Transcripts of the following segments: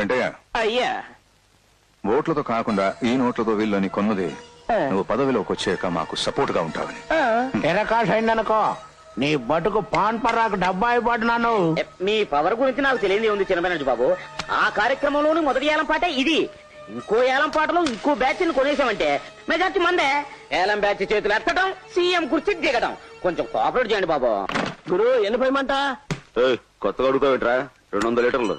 వెంటయ్య, అయ్యా ఓట్లతో కాకుండా ఈ నోట్లతో వీళ్ళని కొన్నది నువ్వు పదవిలోకి వచ్చాక మాకు సపోర్ట్ గా ఉంటావని. టెరకాష్ అయిందనుకో నీ బతుకు పాన్ పర్రాకు డబ్బా అయిపోతున్నాను. మీ పవర్ గురించి నాకు తెలియదు ఉంది చిన్నబెనర్జీ బాబు. ఆ కార్యక్రమంలోని మొదటి ఏలం పాట ఇది. ఇంకో ఏలం పాటలో ఇంకో బ్యాచ్ ని కొనేసామంటే మెజార్టీ మందే. ఏలం బ్యాచ్ చేతులు ఎత్తడం, సీఎం కుర్చీ దిగడం. కొంచెం కోఆపరేట్ చేయండి బాబు. గురు ఎన్ని పోయమంట? కొత్తగా అడుగుతావేట్రా? 200 లీటర్లు.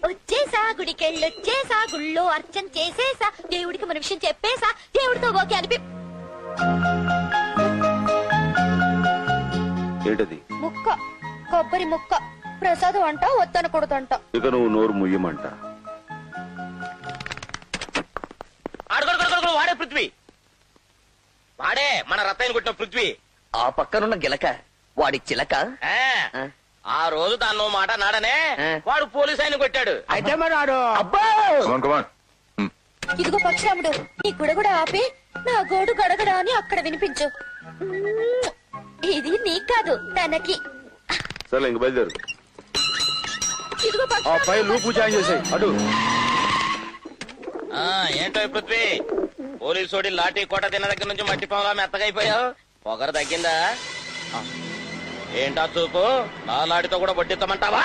వచ్చేసా గుడికెళ్ళొచ్చేసా, గుళ్ళో అర్చన చేసేసా, దేవుడికి మన విషయం చెప్పేసా, దేవుడితో ఓకే అనిపి. ఏంటది? ముక్క, కొబ్బరి ముక్క. ప్రసాదం అంట, వద్దనకూడదంట. ఇక నువ్వు నోరు ముయ్యమంట. వాడే పృథ్వీ, వాడే మన రత్తాయిని కొట్టిన పృథ్వీ. ఆ పక్కనున్న గిలక వాడి చిలక. ఆ రోజు దాన్నో మాట నాడనే వాడు పోలీసు ఆయన కొట్టాడు. అయితే మరి ఆడు ఇదిగో పక్షరాముడు, నీ కూడా ఆపి నా గోడు గడగడా అని అక్కడ వినిపించు. ఇది నీకు కాదు, తనకి. సరే ఇంక బయలుదేరు. ఇదిగో ఆ పై లూపు జాయిన్ చేసాయి. అటు ఏంటో పృథ్వీ, పోలీసోడి లాఠీ కోట తిన్న దగ్గర నుంచి మట్టి పొంగలా మెత్తగైపోయావు. పొగరు తగ్గిందా? ఏంటా చూపు, నా లాటితో కూడా వడ్డిస్తామంటావా?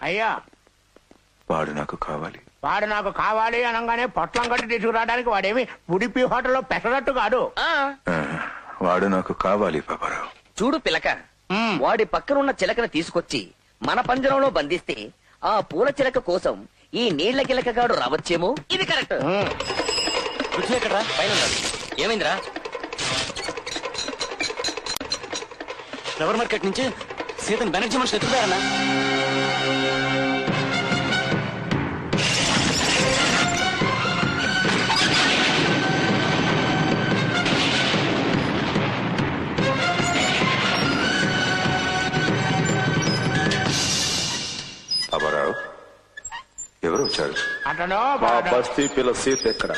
అయ్యా వాడు నాకు కావాలి. వాడు నాకు కావాలి అనగానే పొట్లం కట్టి తీసుకురావడానికి వాడేమి ఉడిపి హోటల్లో పెసరట్టు కాదు. వాడు నాకు కావాలి పాపారావు. చూడు పిలక, వాడి పక్కనున్న చిలకను తీసుకొచ్చి మన పంజరంలో బంధిస్తే ఆ పూల చిలక కోసం ఈ నీళ్ల గిలకగాడు రావచ్చేమో. ఇది కరెక్ట్. ఎక్కడా? పైన ఏమైందిరా? ఫ్లవర్ మార్కెట్ నుంచి సీతన్ బెనర్జీ మనుషులు ఎత్తుతారన్నా. పాపారావు, ఎవరు వచ్చారు? అతను మా బస్తీ పిల్ల సీత ఎక్కడ?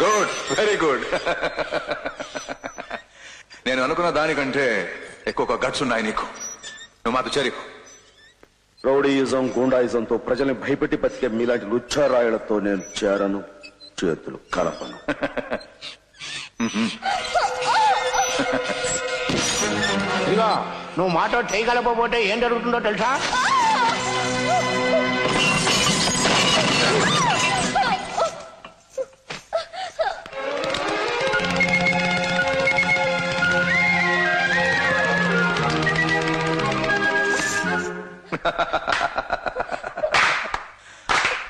Good, very good. నేను అనుకున్న దానికంటే ఎక్కువ గట్స్ ఉన్నాయి నీకు. నువ్వు మాతో చేరికు. రౌడీయిజం, గూండాయిజంతో ప్రజల్ని భయపెట్టి బతికే మీలాంటి లుచ్చారాయులతో నేను చేరను, చేతులు కలపను. ఇదిగో నువ్వు మాతో చేయగలపోతే ఏం జరుగుతుందో తెలుసా?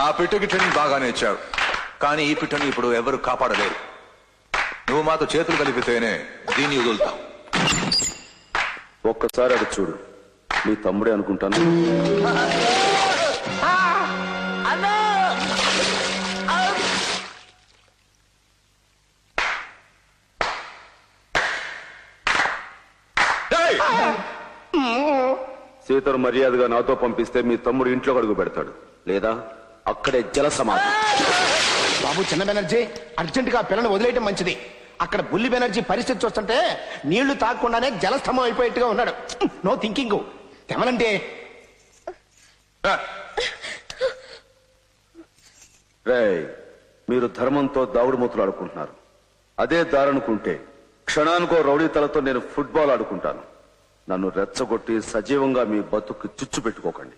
ఆ పిట్టగిట్టని బాగానే ఇచ్చావు, కానీ ఈ పిట్టని ఇప్పుడు ఎవరు కాపాడలేరు. నువ్వు మాతో చేతులు కలిపితేనే దీన్ని వదులుతావు. ఒక్కసారి అది చూడు, నీ తమ్ముడే అనుకుంటాను. సీతను మర్యాదగా నాతో పంపిస్తే మీ తమ్ముడు ఇంట్లో అడుగు పెడతాడు, లేదా అక్కడే జల సమాధి. బాబు చిన్న బెనర్జీ, అర్జెంట్ గా పిల్లని వదిలేయటం మంచిది. అక్కడ బుల్లి బెనర్జీ పరిస్థితి చూస్తుంటే నీళ్లు తాగకుండానే జలస్తంభం అయిపోయేట్టుగా ఉన్నాడు. No thinking. తెమలంటే రేయ్, మీరు ధర్మంతో దావుడు మూతులు ఆడుకుంటున్నారు. అదే దారనుకుంటే క్షణానికో రౌడీ తలతో నేను ఫుట్బాల్ ఆడుకుంటాను. నన్ను రెచ్చగొట్టి సజీవంగా మీ బతుకు చుచ్చు పెట్టుకోకండి.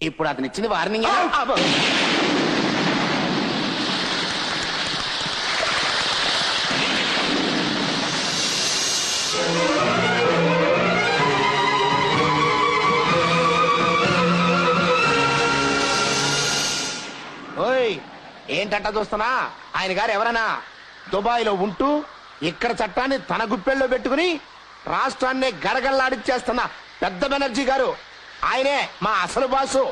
ఇప్పుడు అతను ఇచ్చింది వార్నింగ్. ఏంటంట చూస్తున్నా? ఆయన గారు ఎవరన్నా దుబాయ్ లో ఉంటూ ఇక్కడ చట్టాన్ని తన గుప్పెల్లో పెట్టుకుని రాష్ట్రాన్ని గడగల్లాడిచ్చేస్తున్న పెద్ద బెనర్జీ గారు. ఆయనే మా అసలు బాసు.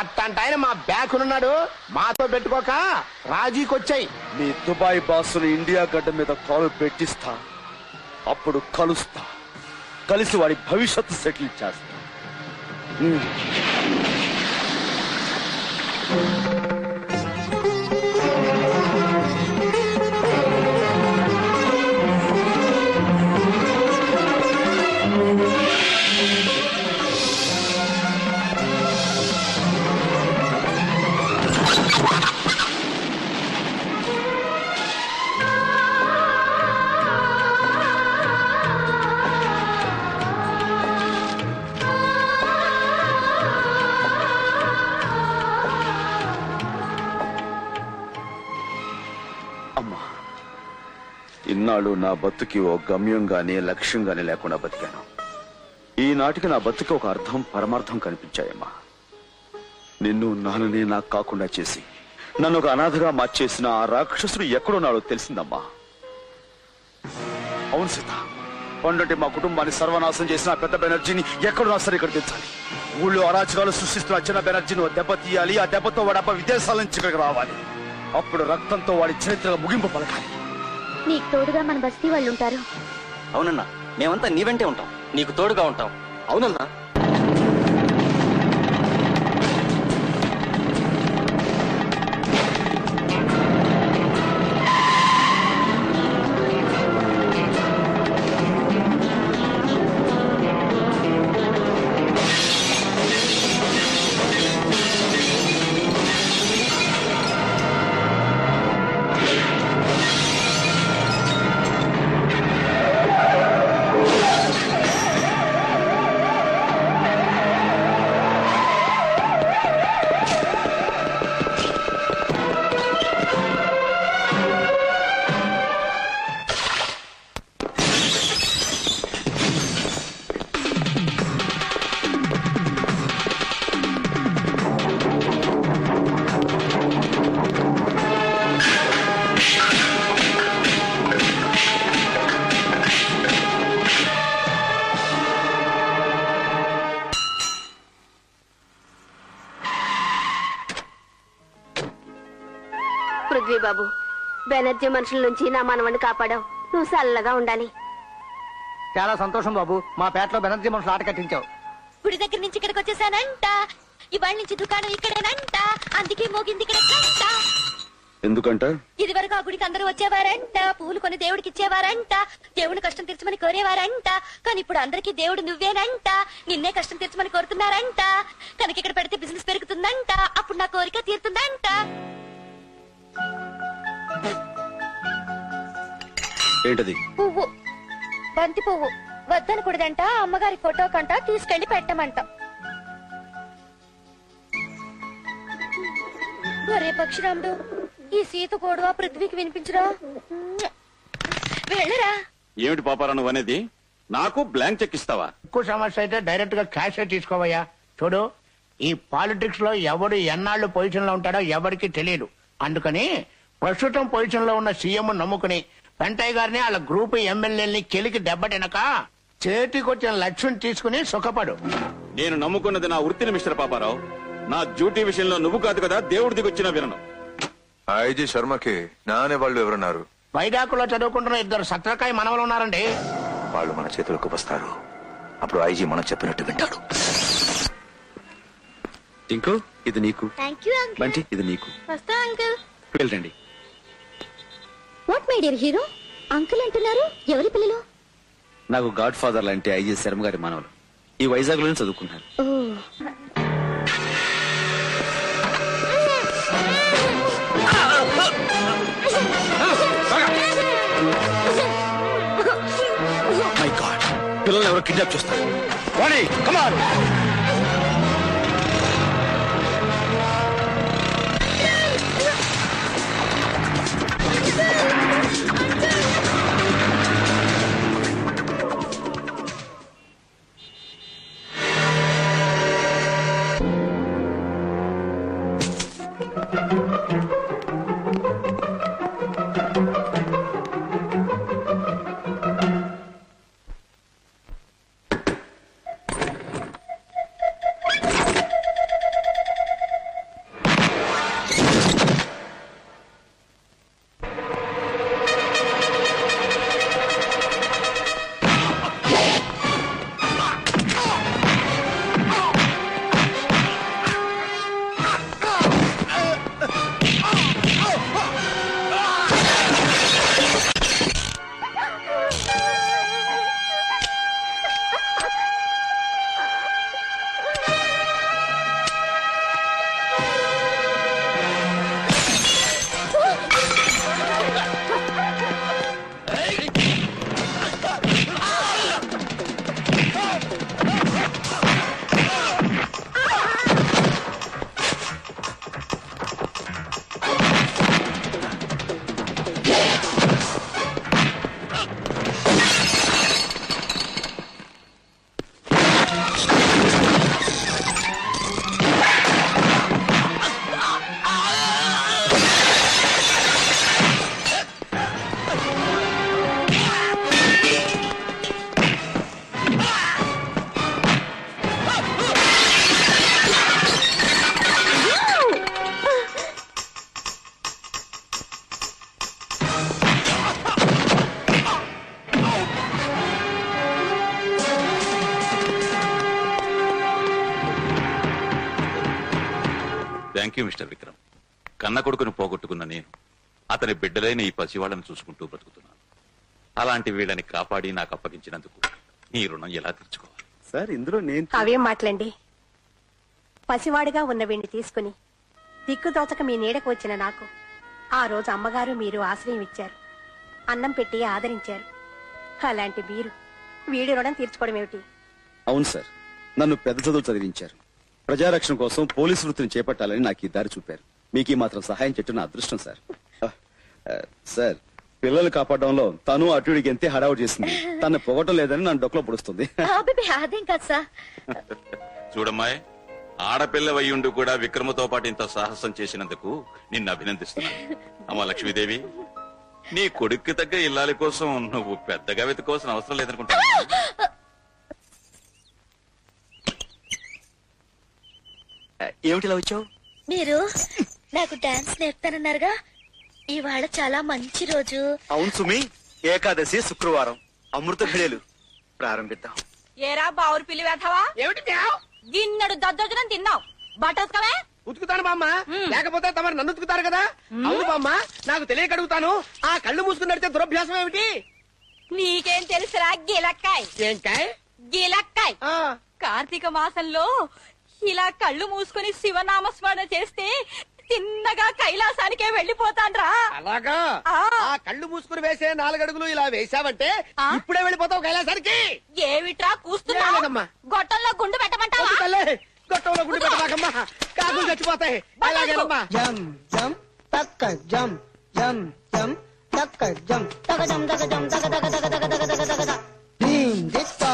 అట్టంట ఆయన మా బ్యాకునున్నాడు. మాతో పెట్టుకోక రాజీకొచ్చాయి. మీ దుబాయ్ బాసుని ఇండియా గడ్డ మీద కాలు పెట్టిస్తా, అప్పుడు కలుస్తా, కలిసి వాడి భవిష్యత్తు సెటిల్ చేస్తా. అమ్మా, ఇన్నాళ్ళు నా బతుకి ఓ గమ్యం గాని లక్ష్యం గాని లేకుండా బతికాను. ఈనాటికి నా బతుకి ఒక అర్థం పరమార్థం కనిపించాయమ్మా. నిన్ను నాన్నని నాకు కాకుండా చేసి నన్ను ఒక అనాథగా మార్చేసిన ఆ రాక్షసుడు ఎక్కడున్నాడో తెలిసిందమ్మా. అవును సీత, పండంటే మా కుటుంబాన్ని సర్వనాశనం చేసిన పెద్ద బెనర్జీని ఎక్కడున్నా సరే ఇక్కడ తెచ్చాలి. ఊళ్ళో అరాచకాలు సృష్టిస్తున్న చిన్న బెనర్జీని దెబ్బ తీయాలి. ఆ దెబ్బతో వాడప్ప విదేశాల నుంచి ఇక్కడికి రావాలి. అప్పుడు రక్తంతో వాడి చరిత్ర ముగింపు పలకాలి. నీకు తోడుగా మన బస్తీ వాళ్ళు ఉంటారు. అవునన్నా, మేమంతా నీ వెంటే ఉంటాం, నీకు తోడుగా ఉంటాం. అవునన్నా. పృథ్వీ బాబు, బెనర్జీ మనుషుల నుంచి నా మనవని కాపాడావు. నువ్వు చల్లగా ఉండాలి. చాలా సంతోషం బాబు, మా పేటలో బెనర్జీ మనుషులు ఆట కట్టించావు. గుడి దగ్గర నుంచి ఇక్కడికి వచ్చేసానంట. ఇవాళ నుంచి దుకాణం ఇక్కడేనంట. అందుకే మోగింది ఇక్కడ గంట. ఎందుకంట? ఇది వరకు ఆ గుడికి అందరూ వచ్చేవారంట. పూలు కొని దేవుడికి ఇచ్చేవారంట. దేవుని కష్టం తీర్చమని కోరేవారంట. కానీ ఇప్పుడు అందరికీ దేవుడు నువ్వేనంట. నిన్నే కష్టం తీర్చమని కోరుతున్నారంట. కనుక ఇక్కడ పెడితే బిజినెస్ పెరుగుతుందంట. అప్పుడు నా కోరిక తీరుతుందంట. ఏంటది? పువ్వు, బంతి పువ్వు. వద్దనకూడదంట. అమ్మగారి ఫోటో కంట తీసుకెళ్లి పెట్టమంట. ఒరే పక్షిరాముడు, ఈ సీత గొడవ పృథ్వీకి వినిపించరా? వెళ్ళరా. ఏమిటి పాపారా నువ్వు అనేది? నాకు బ్లాంక్ చెక్ ఇస్తావా? ఎక్కువ సమస్య అయితే డైరెక్ట్ గా క్యాష్ తీసుకోవయ్యా. చూడు, ఈ పాలిటిక్స్ లో ఎవడు ఎన్నాళ్ళు పొజిషన్ లో ఉంటాడో ఎవరికి తెలియదు. అందుకని ప్రస్తుతం పొజిషన్ లో ఉన్న సీఎం నమ్ముకుని వెంటయ్య గారిని వాళ్ళ గ్రూప్ ఎమ్మెల్యేని కెలికి దెబ్బతినక చేతికొచ్చిన లక్ష్యం తీసుకుని సుఖపడు. నేను నమ్ముకున్నది నా వృత్తిని మిస్టర్ పాపారావు. నా డ్యూటీ విషయంలో నువ్వు కాదు కదా దేవుడి దిగొచ్చిన వినను. ఐజీ శర్మకి నానే వాళ్ళు ఎవరున్నారు? వైడాకులో చదువుకుంటున్న ఇద్దరు సత్రకాయ మనవలు ఉన్నారండి. వాళ్ళు మన చేతులకు వస్తారు. అప్పుడు ఐజీ మనం చెప్పినట్టు వింటాడు. టింకు, ఇది నీకు. Thank you uncle. బంటి, ఇది నీకు. వస్తా అంకుల్. వెళ్ళండి. What my dear hero, uncle అంటున్నారు? ఎవరి పిల్లలు? నాకు గాడ్ ఫాదర్ లాంటి ఐజీ శర్మ గారి మనవలు. ఈ వైజాగ్ లోనే చదువుకున్నారు. ఓ, మై గాడ్, పిల్లల్ని ఎవరో కిడ్నాప్ చేస్తారు. Vani, come on. Thank you mister Vikram. కన్న కొడుకును పోగొట్టుకున్న నేను అతని బిడ్డలైన ఈ పసివాళ్ళని చూసుకుంటూ బ్రతుకుతున్నాను. అలాంటి వీళ్ళని కాపాడి నాకు అప్పగించినందుకు నీ రుణం ఎలా తీర్చుకోవాలి? సార్ ఇందులో నేను అవేం మాటలండి. పసివాడిగా ఉన్న వీణ్ణి తీసుకుని దిక్కుదోచక మీ నీడకు వచ్చిన నాకు ఆ రోజు అమ్మగారు మీరు ఆశ్రయం ఇచ్చారు, అన్నం పెట్టి ఆదరించారు. అలాంటి మీరు వీడి రుణం తీర్చుకోవడం ఏమిటి? అవును సార్, నన్ను పెద్ద చదువు చదివించారు. ప్రజారక్షణ కోసం పోలీసు వృత్తిని చేపట్టాలని నాకు ఈ దారి చూపారు. మీకు ఈ మాత్రం సహాయం చెట్టు నా అదృష్టం సార్. సార్, పిల్లలు కాపాడడంలో తను అటుడికి ఎంతే హడావుడి చేసింది. తను పొగటం లేదని నన్ను డొక్కలో పొడుస్తుంది. అదేం కాదు సార్. చూడమ్మాయి, ఆడపిల్ల వయ్యుండు కూడా విక్రమతో పాటు ఇంత సాహసం చేసినందుకు నిన్ను అభినందిస్తున్నాను. అమ్మా లక్ష్మీదేవి, నీ కొడుక్కి తగ్గ ఇల్లాలి కోసం నువ్వు పెద్దగా వెతుకోవాల్సిన అవసరం లేదనుకుంటా. ఏమిటిలా వచ్చావు? మీరు నాకు డాన్స్ నేర్పుతానన్నారుగా, ఇవాళ చాలా మంచి రోజు. అవును సుమి, ఏకాదశి శుక్రవారం, అమృత ఘడియలు. ప్రారంభిద్దాం. ఏరా బావురు పిల్లి వేస్తావా? ఏమిటి గిన్నెడు దద్దోజనం తిన్నావు, బట్టోసుకోవే. ఉతుకుతాను బామ్మ, లేకపోతే తమరు నన్ను ఉతుకుతారు కదా. అవును బామ్మ, నాకు తెలియక అడుగుతాను, ఆ కళ్ళు మూసుకుని నడితే దురభ్యాసం ఏమిటి? నీకేం తెలుసురా గిలక్కాయ్? ఏంకాయ్? గిలక్కాయ్. కార్తీక మాసంలో ఇలా కళ్ళు మూసుకుని శివనామస్మరణ చేస్తే తిన్నగా కైలాసానికే వెళ్లిపోతాన్రా. అలాగా? ఆ కళ్ళు మూసుకుని వేసే 4 అడుగులు ఇలా వేసావంటే ఇప్పుడే వెళ్ళిపోతావు కైలాసానికి. ఏమిట్రా కూస్తున్నావు? గొట్టంలో గుండు పెట్టమంటావా? గొట్టంలో గుండు పెట్టమాకమ్మా, కాకులు చచ్చిపోతాయి. అలాగేనమ్మా. జం జం తక్క జం జం జం తక్క జం తక జం తక జం తక తక తక తక తక తక తక తక దీం దిక్క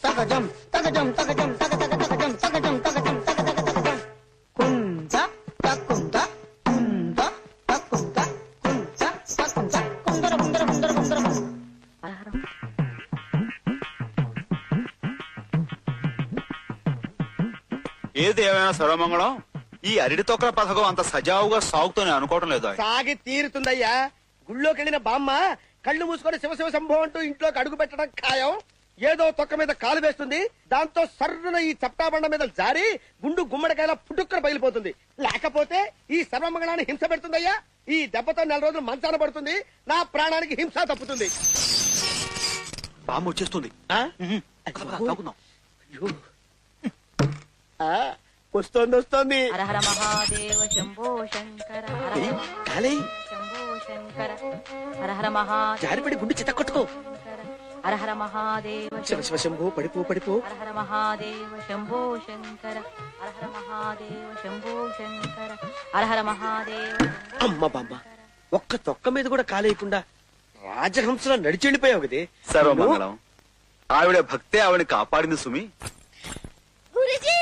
తక జం తక జం తక జం తక తక తక జం తక జం తక జం తక తక తక జం కుంద తక్కుంద కుంద తక్కుంద కుంద తక్కుంద కుందర కుందర కుందర కుందర. ఏది ఏమైనా సర్వమంగళం, ఈ అరిడి తొక్కల పథకం అంత సజావుగా సాగుతూనే అనుకోవటం లేదు. సాగి తీరుతుందయ్యా. గుళ్ళోకి వెళ్ళిన బామ్మ కళ్ళు మూసుకొని శివ శివ శంభో అంటూ ఇంట్లోకి అడుగు పెట్టడం ఖాయం. ఏదో తొక్క మీద కాలు వేస్తుంది, దాంతో సర్రున ఈ చప్టాబండ మీద జారి గుండు గుమ్మడికాయల పుట్టుక్కన పగిలిపోతుంది. లేకపోతే ఈ సర్వమంగళాన్ని హింస పెడుతుందయ్యా. ఈ దెబ్బతో 4 రోజులు మంచాన పడుతుంది, నా ప్రాణానికి హింస తప్పుతుంది. బామ్మ వచ్చేస్తుంది. వస్తోంది వస్తోంది. హర మహాదేవ శంభో శంకర, శంభో శంకర, హర హర మహాదేవ. జారిపడి గుండు చిత్త కొట్టుకో. హర హర మహాదేవ శివ శివ శంభో, పడిపో పడిపో. హర హర మహాదేవ శంభో శంకర, హర హర మహాదేవ శంభో శంకర, హర హర మహాదేవ. అమ్మ బామ్మ, ఒక్క తొక్క మీద కూడా కాలేయకుండా రాజహంసలో నడిచి వెళ్ళిపోయావు కదే. సర్వమంగళం, ఆవిడ భక్తే ఆవిడని కాపాడింది సుమి. గురుజీ